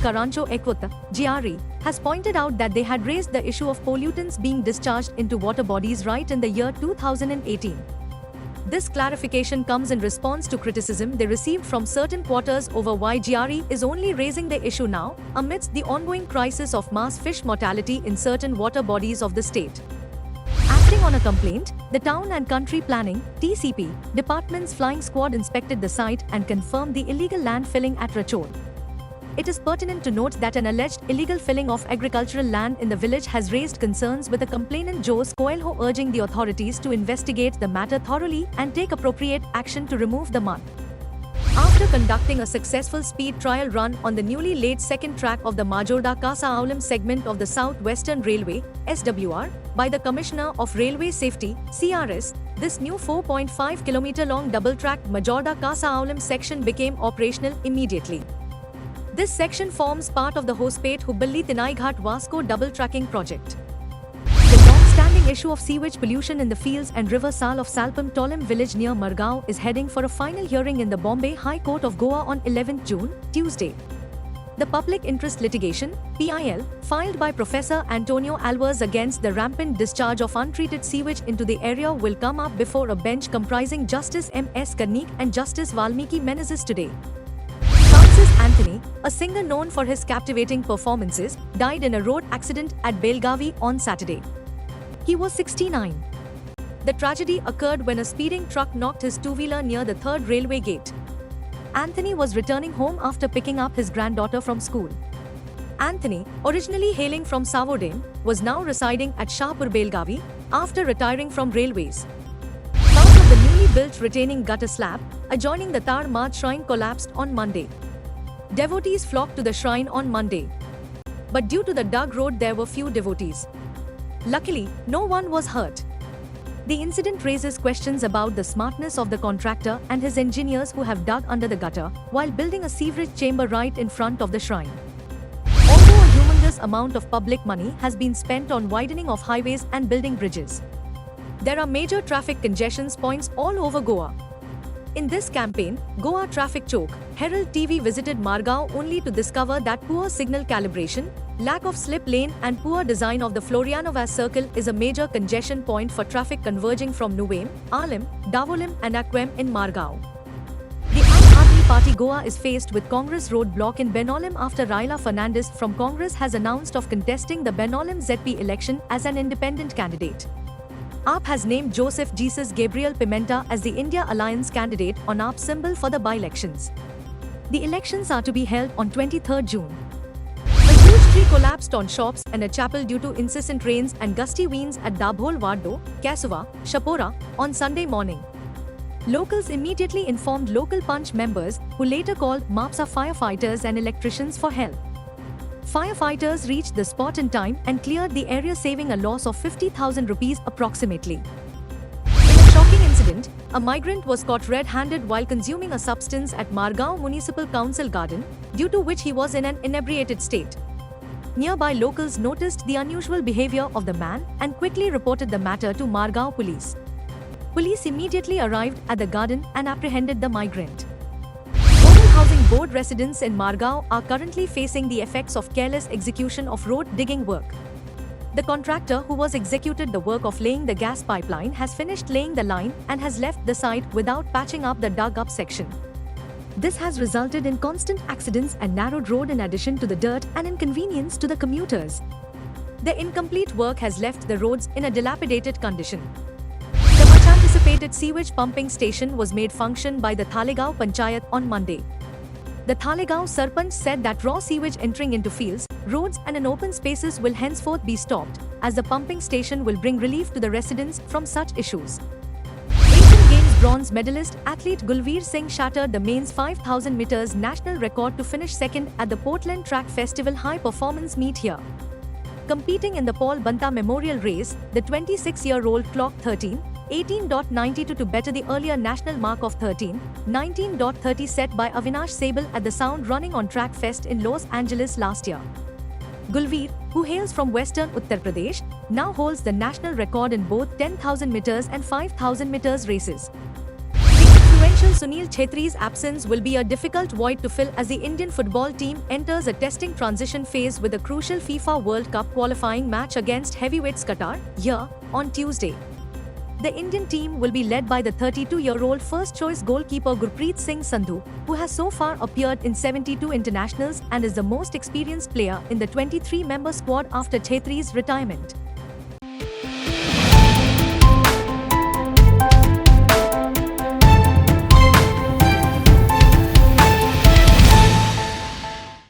Karancho Equata, GRE, has pointed out that they had raised the issue of pollutants being discharged into water bodies right in the year 2018. This clarification comes in response to criticism they received from certain quarters over why GRE is only raising the issue now, amidst the ongoing crisis of mass fish mortality in certain water bodies of the state. Acting on a complaint, the Town and Country Planning (TCP) Department's flying squad inspected the site and confirmed the illegal land filling at Rachor. It is pertinent to note that an alleged illegal filling of agricultural land in the village has raised concerns, with the complainant Jose Coelho urging the authorities to investigate the matter thoroughly and take appropriate action to remove the mud. After conducting a successful speed trial run on the newly laid second track of the Majorda Casa Aulam segment of the South Western Railway (SWR) by the Commissioner of Railway Safety (CRS), this new 4.5 km long double-track Majorda Casa Aulam section became operational immediately. This section forms part of the Hospet Hubballi Thinai Vasco double-tracking project. The long-standing issue of sewage pollution in the fields and river Sal of Salpam Tolim village near Margao is heading for a final hearing in the Bombay High Court of Goa on 11 June, Tuesday. The public interest litigation, PIL, filed by Professor Antonio Alvarez against the rampant discharge of untreated sewage into the area will come up before a bench comprising Justice M.S. Karnik and Justice Valmiki Menezes today. Francis Anthony, a singer known for his captivating performances, died in a road accident at Belgavi on Saturday. He was 69. The tragedy occurred when a speeding truck knocked his two-wheeler near the third railway gate. Anthony was returning home after picking up his granddaughter from school. Anthony, originally hailing from Savodem, was now residing at Shahpur Belgavi after retiring from railways. Part of the newly built retaining gutter slab adjoining the Tar Mat shrine collapsed on Monday. Devotees flocked to the shrine on Monday. But due to the dug road, there were few devotees. Luckily, no one was hurt. The incident raises questions about the smartness of the contractor and his engineers who have dug under the gutter while building a sewerage chamber right in front of the shrine. Although a humongous amount of public money has been spent on widening of highways and building bridges, there are major traffic congestion points all over Goa. In this campaign, Goa Traffic Choke, Herald TV visited Margao only to discover that poor signal calibration, lack of slip lane and poor design of the Florianovas Circle is a major congestion point for traffic converging from Nuwem, Alim, Davolim and Aquem in Margao. The Aam Aadmi Party Goa is faced with Congress roadblock in Benolim after Raila Fernandes from Congress has announced of contesting the Benolim ZP election as an independent candidate. AAP has named Joseph Jesus Gabriel Pimenta as the India Alliance candidate on AAP symbol for the by-elections. The elections are to be held on 23 June. A huge tree collapsed on shops and a chapel due to incessant rains and gusty winds at Dabhol Wado, Kasuva, Shapora on Sunday morning. Locals immediately informed local punch members, who later called MAPSA firefighters and electricians for help. Firefighters reached the spot in time and cleared the area, saving a loss of 50,000 rupees approximately. In a shocking incident, a migrant was caught red-handed while consuming a substance at Margao Municipal Council garden, due to which he was in an inebriated state. Nearby locals noticed the unusual behavior of the man and quickly reported the matter to Margao police. Police immediately arrived at the garden and apprehended the migrant. Housing Board residents in Margao are currently facing the effects of careless execution of road digging work. The contractor who was executed the work of laying the gas pipeline has finished laying the line and has left the site without patching up the dug-up section. This has resulted in constant accidents and narrowed road in addition to the dirt and inconvenience to the commuters. The incomplete work has left the roads in a dilapidated condition. The much-anticipated sewage pumping station was made function by the Thalegao Panchayat on Monday. The Thalegao Sarpanch said that raw sewage entering into fields, roads and in open spaces will henceforth be stopped, as the pumping station will bring relief to the residents from such issues. Asian Games bronze medalist athlete Gulveer Singh shattered the men's 5,000 meters national record to finish second at the Portland Track Festival high performance meet here. Competing in the Paul Banta Memorial Race, the 26-year-old clocked 18.92 to better the earlier national mark of 19.30 set by Avinash Sable at the Sound Running on Track Fest in Los Angeles last year. Gulveer, who hails from western Uttar Pradesh, now holds the national record in both 10,000 meters and 5,000 meters races. The Influential Sunil Chhetri's absence will be a difficult void to fill as the Indian football team enters a testing transition phase with a crucial FIFA World Cup qualifying match against heavyweights Qatar, here, on Tuesday. The Indian team will be led by the 32-year-old first-choice goalkeeper Gurpreet Singh Sandhu, who has so far appeared in 72 internationals and is the most experienced player in the 23-member squad after Chhetri's retirement.